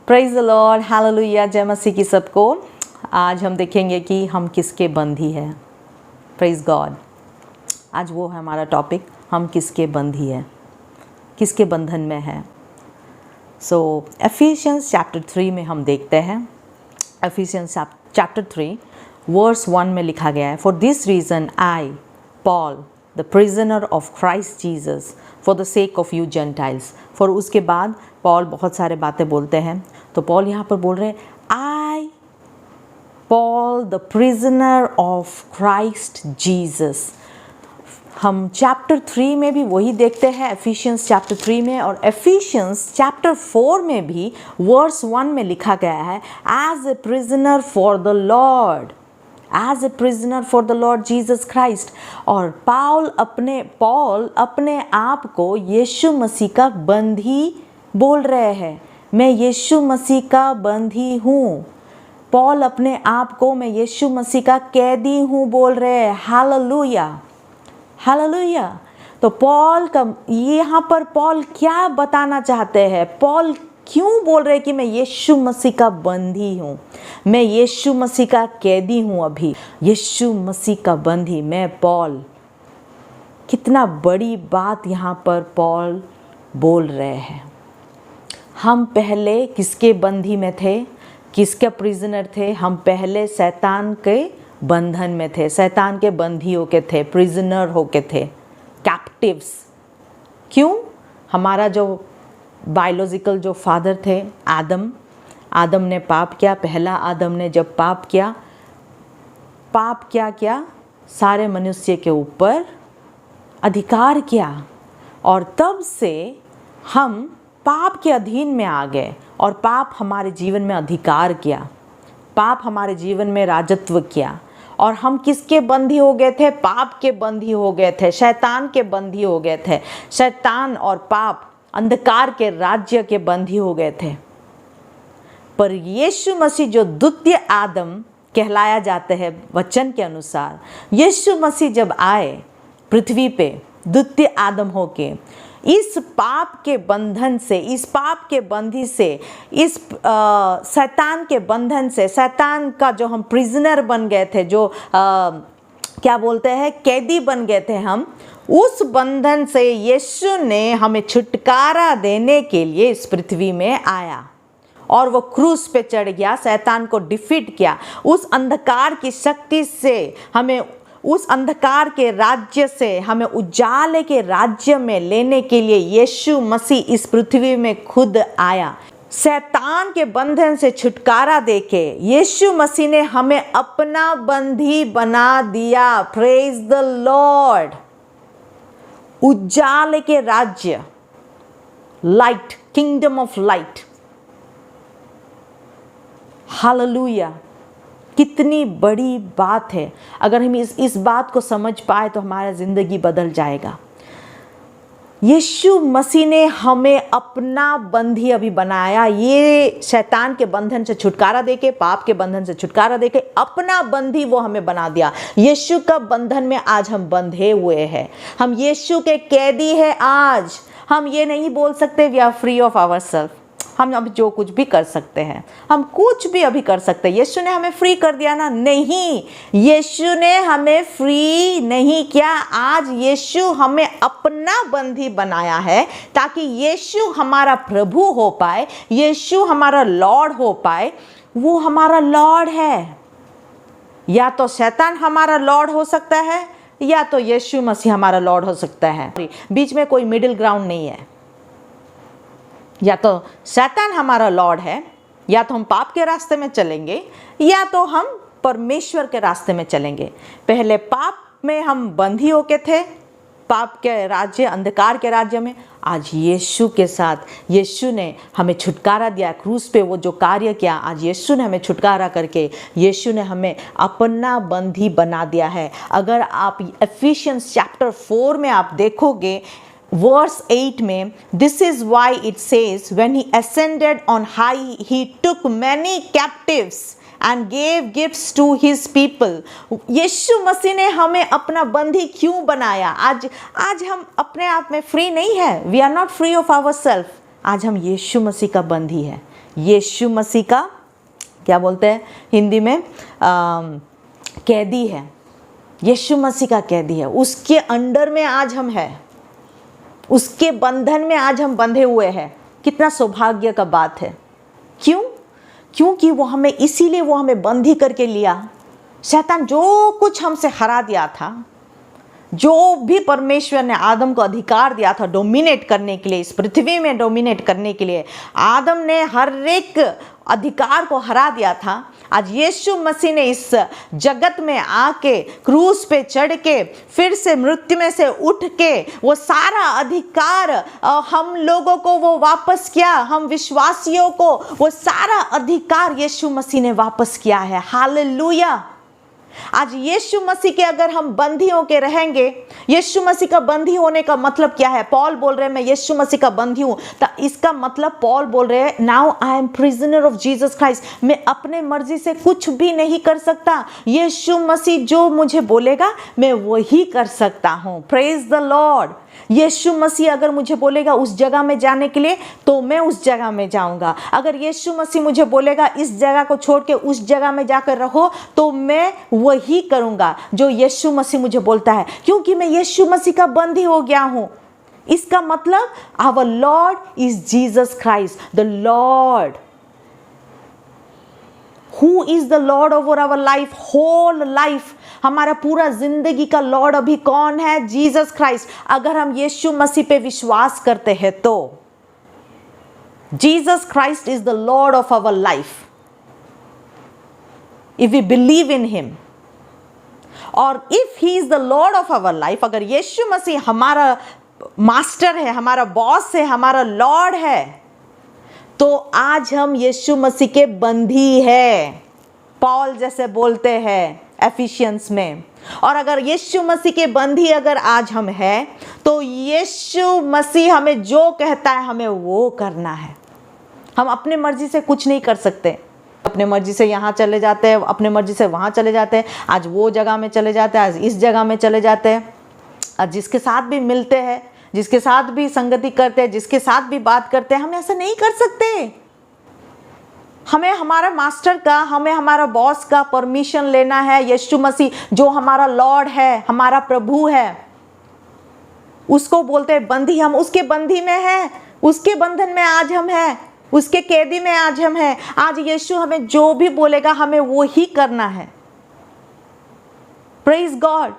Praise the Lord, hallelujah, जय मसीह की सबको। आज हम देखेंगे कि हम किसके बंधी हैं। Praise God. आज वो है हमारा टॉपिक, हम किसके बंधी हैं, किसके बंधन में हैं। सो एफिशियंस चैप्टर 3 में हम देखते हैं। एफिशियंस चैप्टर 3 वर्स 1 में लिखा गया है, for this reason I Paul the prisoner of Christ Jesus for the sake of you Gentiles. For उसके बाद पॉल बहुत सारे बातें बोलते हैं। तो पॉल यहाँ पर बोल रहे हैं, I Paul the prisoner of Christ Jesus. हम चैप्टर 3 में भी वही देखते हैं, एफिशियंस चैप्टर 3 में, और एफिशियंस चैप्टर 4 में भी वर्स 1 में लिखा गया है, as a prisoner for the lord, as a prisoner for the lord Jesus Christ. और पॉल अपने आप को यीशु मसीह का बंधी बोल रहे हैं। मैं यीशु मसीह का बंधी हूँ। पॉल अपने आप को मैं यीशु मसीह का कैदी हूँ बोल रहे हैं। Hallelujah, hallelujah. तो पॉल का यहाँ पर पॉल क्या बताना चाहते हैं? पॉल क्यों बोल रहे हैं कि मैं यीशु मसीह का बंधी हूँ, मैं यीशु मसीह का कैदी हूँ। अभी यीशु मसीह का बंधी मैं पॉल। कितना बड़ी बात यहाँ पर पॉल बोल रहे हैं। हम पहले किसके बंधी में थे, किसके प्रिजनर थे? हम पहले शैतान के बंधन में थे, शैतान के बंधी होके थे, प्रिजनर होके थे, कैप्टिव्स। क्यों? हमारा जो बायोलॉजिकल जो फादर थे आदम ने पाप किया। पहला आदम ने जब पाप किया सारे मनुष्य के ऊपर अधिकार किया, और तब से हम पाप के अधीन में आ गए, और पाप हमारे जीवन में अधिकार किया, पाप हमारे जीवन में राजत्व किया। और हम किसके बंधी हो गए थे? पाप के बंधी हो गए थे, शैतान के बंधी हो गए थे। शैतान और पाप अंधकार के राज्य के बंधी हो गए थे। पर यीशु मसीह जो द्वितीय आदम कहलाया जाते हैं वचन के अनुसार, यीशु मसीह जब आए पृथ्वी पे द्वितीय आदम होके, इस पाप के बंधन से, इस पाप के बंधी से, इस शैतान के बंधन से, शैतान का जो हम प्रिजनर बन गए थे, जो क्या बोलते हैं, कैदी बन गए थे हम, उस बंधन से यीशु ने हमें छुटकारा देने के लिए इस पृथ्वी में आया, और वो क्रूस पे चढ़ गया, शैतान को डिफीट किया। उस अंधकार की शक्ति से हमें, उस अंधकार के राज्य से हमें उजाले के राज्य में लेने के लिए यीशु मसीह इस पृथ्वी में खुद आया। शैतान के बंधन से छुटकारा देके यीशु मसीह ने हमें अपना बंधी बना दिया। Praise the Lord. उजाले के राज्य, light, kingdom of light. Hallelujah. कितनी बड़ी बात है। अगर हम इस बात को समझ पाए तो हमारा ज़िंदगी बदल जाएगा। यीशु मसीह ने हमें अपना बंधी अभी बनाया। ये शैतान के बंधन से छुटकारा देके, पाप के बंधन से छुटकारा देके अपना बंधी वो हमें बना दिया। यीशु का बंधन में आज हम बंधे हुए हैं। हम यीशु के कैदी हैं। आज हम ये नहीं बोल सकते we are free of our self, हम अब जो कुछ भी कर सकते हैं, हम कुछ भी अभी कर सकते हैं। यीशु ने हमें फ्री कर दिया ना? नहीं, यीशु ने हमें फ्री नहीं किया। आज यीशु हमें अपना बंधी बनाया है, ताकि यीशु हमारा प्रभु हो पाए, यीशु हमारा लॉर्ड हो पाए। वो हमारा लॉर्ड है। या तो शैतान हमारा लॉर्ड हो सकता है, या तो यीशु मसीह हमारा लॉर्ड हो सकता है। बीच में कोई मिडिल ग्राउंड नहीं है। या तो शैतान हमारा लॉर्ड है, या तो हम पाप के रास्ते में चलेंगे, या तो हम परमेश्वर के रास्ते में चलेंगे। पहले पाप में हम बंधी होके थे, पाप के राज्य, अंधकार के राज्य में। आज यीशु के साथ यीशु ने हमें छुटकारा दिया क्रूस पे। वो जो कार्य किया, आज यीशु ने हमें छुटकारा करके यीशु ने हमें अपना बंधी बना दिया है। अगर आप एफिशियंस चैप्टर 4 में आप देखोगे, verse 8 में, this is why it says when he ascended on high he took many captives and gave gifts to his people। यीशु मसीह ने हमें अपना बंधी क्यों बनाया? आज हम अपने आप में फ्री नहीं है। we are not free of ourselves। आज हम यीशु मसीह का बंधी है। यीशु मसीह का क्या बोलते हैं हिंदी में, कैदी है। यीशु मसीह का कैदी है, उसके अंडर में आज हम हैं, उसके बंधन में आज हम बंधे हुए हैं। कितना सौभाग्य का बात है। क्यों? क्योंकि वो हमें, इसीलिए वो हमें बंदी करके लिया। शैतान जो कुछ हमसे हरा दिया था, जो भी परमेश्वर ने आदम को अधिकार दिया था डोमिनेट करने के लिए, इस पृथ्वी में डोमिनेट करने के लिए, आदम ने हर एक अधिकार को हरा दिया था। आज यीशु मसीह ने इस जगत में आके क्रूस पे चढ़ के फिर से मृत्यु में से उठ के वो सारा अधिकार हम लोगों को वो वापस किया, हम विश्वासियों को वो सारा अधिकार यीशु मसीह ने वापस किया है। हालेलुया। आज यीशु मसीह के अगर हम बंदी होके रहेंगे, यीशु मसीह का बंदी होने का मतलब क्या है? पॉल बोल रहे हैं मैं यीशु मसीह का बंदी हूं, तो इसका मतलब पॉल बोल रहे हैं now I am prisoner of Jesus Christ. मैं अपने मर्जी से कुछ भी नहीं कर सकता, यीशु मसीह जो मुझे बोलेगा मैं वही कर सकता हूं। Praise the Lord. यीशु मसीह अगर मुझे बोलेगा उस जगह में जाने के लिए तो मैं उस जगह में जाऊंगा। अगर यीशु मसीह मुझे बोलेगा इस जगह को छोड़ के उस जगह में जाकर रहो तो मैं वही करूंगा जो यीशु मसीह मुझे बोलता है, क्योंकि मैं यीशु मसीह का बंदी हो गया हूं। इसका मतलब our Lord is Jesus Christ, the Lord who is the Lord over our life, whole life. हमारा पूरा जिंदगी का लॉर्ड अभी कौन है? Jesus Christ. अगर हम यीशु मसीह पे विश्वास करते हैं तो Jesus Christ is the Lord of our life, if we believe in him. और if he is the Lord of our life, अगर यीशु मसीह हमारा मास्टर है, हमारा बॉस है, हमारा लॉर्ड है, तो आज हम यीशु मसीह के बंदी हैं, पॉल जैसे बोलते हैं एफिशियंस में। और अगर यीशु मसीह के बंदी अगर आज हम हैं तो यीशु मसीह हमें जो कहता है हमें वो करना है। हम अपने मर्जी से कुछ नहीं कर सकते। अपने मर्जी से यहाँ चले जाते हैं, अपने मर्जी से वहाँ चले जाते हैं, आज वो जगह में चले जाते हैं, आज इस जगह में चले जाते हैं, आज जिसके साथ भी मिलते हैं, जिसके साथ भी संगति करते हैं, जिसके साथ भी बात करते हैं, हम ऐसा नहीं कर सकते। हमें हमारा मास्टर का, हमें हमारा बॉस का परमिशन लेना है। यीशु मसीह जो हमारा लॉर्ड है, हमारा प्रभु है, उसको बोलते हैं बंदी। हम उसके बंदी में हैं, उसके बंधन में आज हम हैं, उसके कैदी में आज हम हैं। आज यीशु हमें जो भी बोलेगा हमें वो ही करना है। Praise God.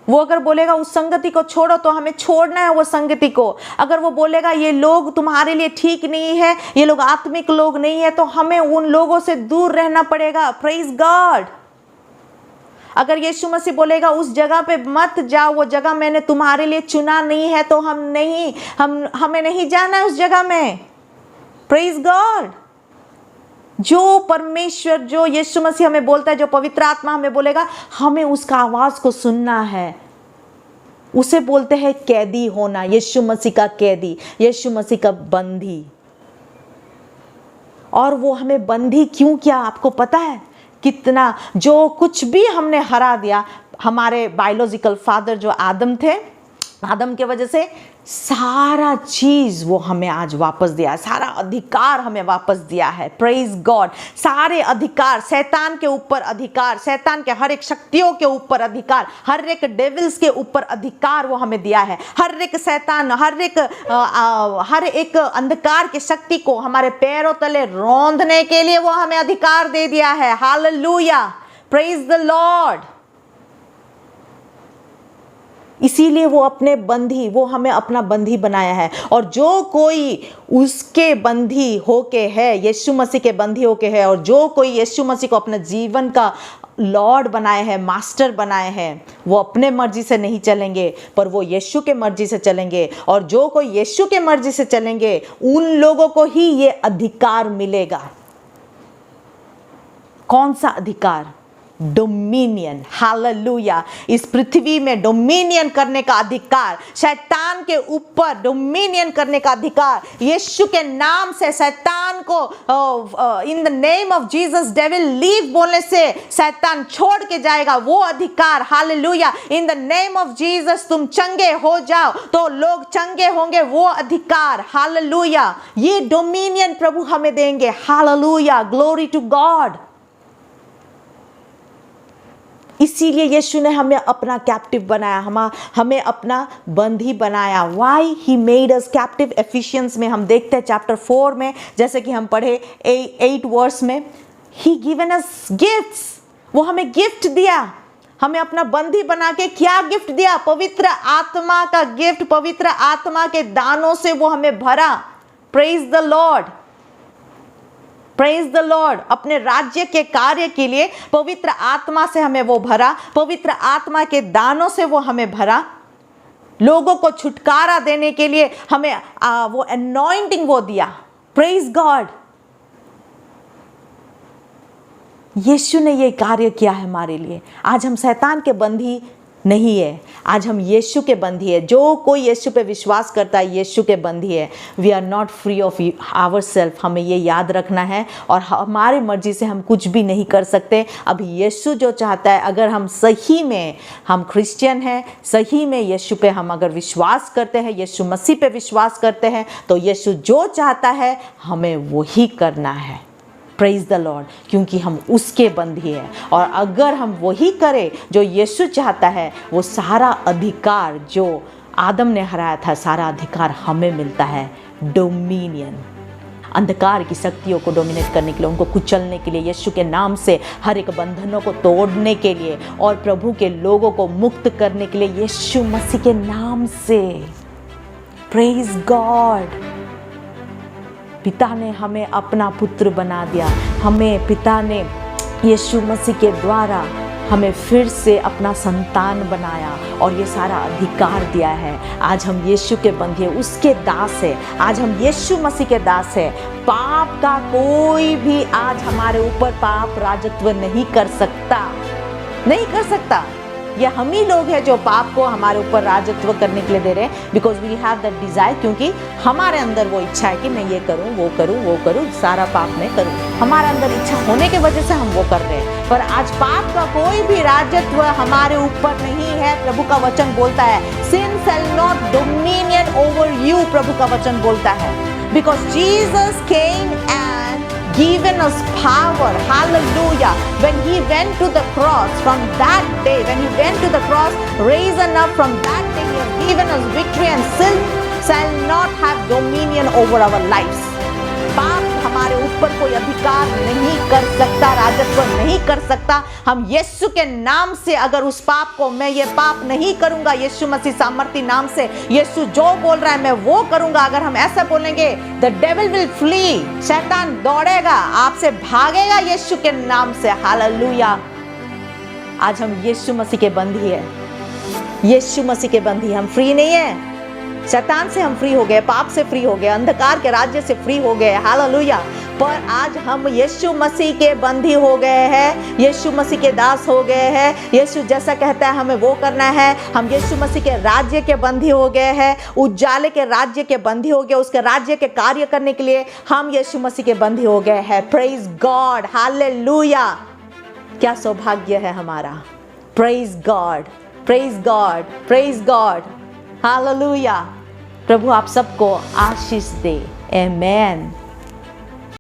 वो अगर बोलेगा उस संगति को छोड़ो तो हमें छोड़ना है वो संगति को। अगर वो बोलेगा ये लोग तुम्हारे लिए ठीक नहीं है, ये लोग आत्मिक लोग नहीं है, तो हमें उन लोगों से दूर रहना पड़ेगा। Praise God. अगर यीशु मसीह बोलेगा उस जगह पे मत जाओ, वो जगह मैंने तुम्हारे लिए चुना नहीं है, तो हमें नहीं जाना है उस जगह में। Praise God. जो परमेश्वर, जो यीशु मसीह हमें बोलता है, जो पवित्र आत्मा हमें बोलेगा, हमें उसका आवाज को सुनना है। उसे बोलते हैं कैदी होना, यीशु मसीह का कैदी, यीशु मसीह का बंदी। और वो हमें बंदी क्यों किया आपको पता है? कितना, जो कुछ भी हमने हरा दिया, हमारे बायोलॉजिकल फादर जो आदम थे, आदम के वजह से सारा चीज वो हमें आज वापस दिया, सारा अधिकार हमें वापस दिया है। Praise God. सारे अधिकार, शैतान के ऊपर अधिकार, शैतान के हर एक शक्तियों के ऊपर अधिकार, हर एक डेविल्स के ऊपर अधिकार वो हमें दिया है। हर एक शैतान, हर एक अंधकार की शक्ति को हमारे पैरों तले रौंदने के लिए वो हमें अधिकार दे दिया है। हालेलुया। Praise the Lord. इसीलिए वो अपने बंदी, वो हमें अपना बंदी बनाया है। और जो कोई उसके बंदी होके है, यीशु मसीह के बंदी होके है, और जो कोई यीशु मसीह को अपने जीवन का लॉर्ड बनाए हैं, मास्टर बनाए हैं, वो अपने मर्जी से नहीं चलेंगे, पर वो यीशु के मर्जी से चलेंगे। और जो कोई यीशु के मर्जी से चलेंगे उन लोगों को ही ये अधिकार मिलेगा। कौन सा अधिकार? डोमिनियन। हालेलुया। इस पृथ्वी में डोमिनियन करने का अधिकार, शैतान के ऊपर डोमिनियन करने का अधिकार, यीशु के नाम से शैतान शैतान को in the name of Jesus devil leave बोलने से शैतान छोड़ के जाएगा। वो अधिकार, hallelujah, in the name of Jesus तुम चंगे हो जाओ तो लोग चंगे होंगे, वो अधिकार, हालेलुया, ये डोमिनियन प्रभु हमें देंगे। Hallelujah, glory to God. इसीलिए यीशु ने हमें अपना कैप्टिव बनाया, हमें अपना बंदी बनाया। Why he made us captive. Efficiency में हम देखते हैं चैप्टर 4 में, जैसे कि हम पढ़े 8 वर्स में, ही गिवन अस गिफ्ट्स, वो हमें गिफ्ट दिया, हमें अपना बंदी बना के क्या गिफ्ट दिया? पवित्र आत्मा का गिफ्ट, पवित्र आत्मा के दानों से वो हमें भरा। Praise the Lord, praise the Lord. अपने राज्य के कार्य के लिए पवित्र आत्मा से हमें वो भरा, पवित्र आत्मा के दानों से वो हमें भरा। लोगों को छुटकारा देने के लिए हमें वो अनॉइंटिंग वो दिया। प्रेज गॉड, यीशु ने ये कार्य किया है हमारे लिए। आज हम शैतान के बंदी नहीं है, आज हम यीशु के बंदी है। जो कोई यीशु पे विश्वास करता है यीशु के बंदी है। We are not free of our self, हमें ये याद रखना है। और हमारी मर्जी से हम कुछ भी नहीं कर सकते। अभी यीशु जो चाहता है, अगर हम सही में हम क्रिश्चियन हैं, सही में यीशु पे हम अगर विश्वास करते हैं, यीशु मसीह पे विश्वास करते हैं, तो यीशु जो चाहता है हमें वही करना है। प्रेज द लॉर्ड, क्योंकि हम उसके बंदी हैं। और अगर हम वही करें जो यीशु चाहता है, वो सारा अधिकार जो आदम ने हराया था, सारा अधिकार हमें मिलता है। डोमिनियन, अंधकार की शक्तियों को डोमिनेट करने के लिए, उनको कुचलने के लिए, यीशु के नाम से हर एक बंधनों को तोड़ने के लिए और प्रभु के लोगों को मुक्त करने के लिए, यीशु मसीह के नाम से। Praise God. पिता ने हमें अपना पुत्र बना दिया, हमें पिता ने यीशु मसीह के द्वारा हमें फिर से अपना संतान बनाया और ये सारा अधिकार दिया है। आज हम यीशु के बंदी हैं, उसके दास है। आज हम यीशु मसीह के दास है। पाप का कोई भी आज हमारे ऊपर पाप राजत्व नहीं कर सकता, नहीं कर सकता। ये हम ही लोग हैं जो पाप को हमारे ऊपर राजत्व करने के लिए दे रहे हैं, because we have that desire, क्योंकि हमारे अंदर वो इच्छा है कि मैं ये करूं, वो करूं, वो करूं, सारा पाप मैं करूं। हमारे अंदर इच्छा होने की वजह से हम वो कर रहे हैं। पर आज पाप का कोई भी राजत्व हमारे ऊपर नहीं है। प्रभु का वचन बोलता है, sin shall not dominion over you, प्रभु का वचन बोलता है, because Jesus came and given us power. Hallelujah. When he went to the cross, from that day, when he went to the cross, risen up, from that day he has given us victory, and sin shall not have dominion over our lives. पाप हमारे ऊपर कोई अधिकार नहीं कर सकता, राजत्व नहीं कर सकता। हम यीशु के नाम से अगर उस पाप को, मैं ये पाप नहीं करूंगा, यीशु मसीह सामर्थी नाम से, यीशु जो बोल रहा है मैं वो करूंगा, अगर हम ऐसा बोलेंगे, द डेविल विल फ्ली, शैतान दौड़ेगा, आपसे भागेगा यीशु के नाम से। हालेलुया। आज हम यीशु मसीह के बंदी है, यीशु मसीह के बंदी। हम फ्री नहीं है, शैतान से हम फ्री हो गए, पाप से फ्री हो गए, अंधकार के राज्य से फ्री हो गए। हालेलुया। पर आज हम यीशु मसीह के बंदी हो गए हैं, यीशु मसीह के दास हो गए हैं। यीशु जैसा कहता है हमें वो करना है। हम यीशु मसीह के राज्य के बंदी हो गए हैं, उजाले के राज्य के बंदी हो गए। उसके राज्य के कार्य करने के लिए हम यीशु मसीह के बंदी हो गए हैं। Praise God, hallelujah. क्या सौभाग्य है हमारा। Praise God, praise God, praise God, hallelujah. प्रभु आप सबको आशीष दे। आमेन।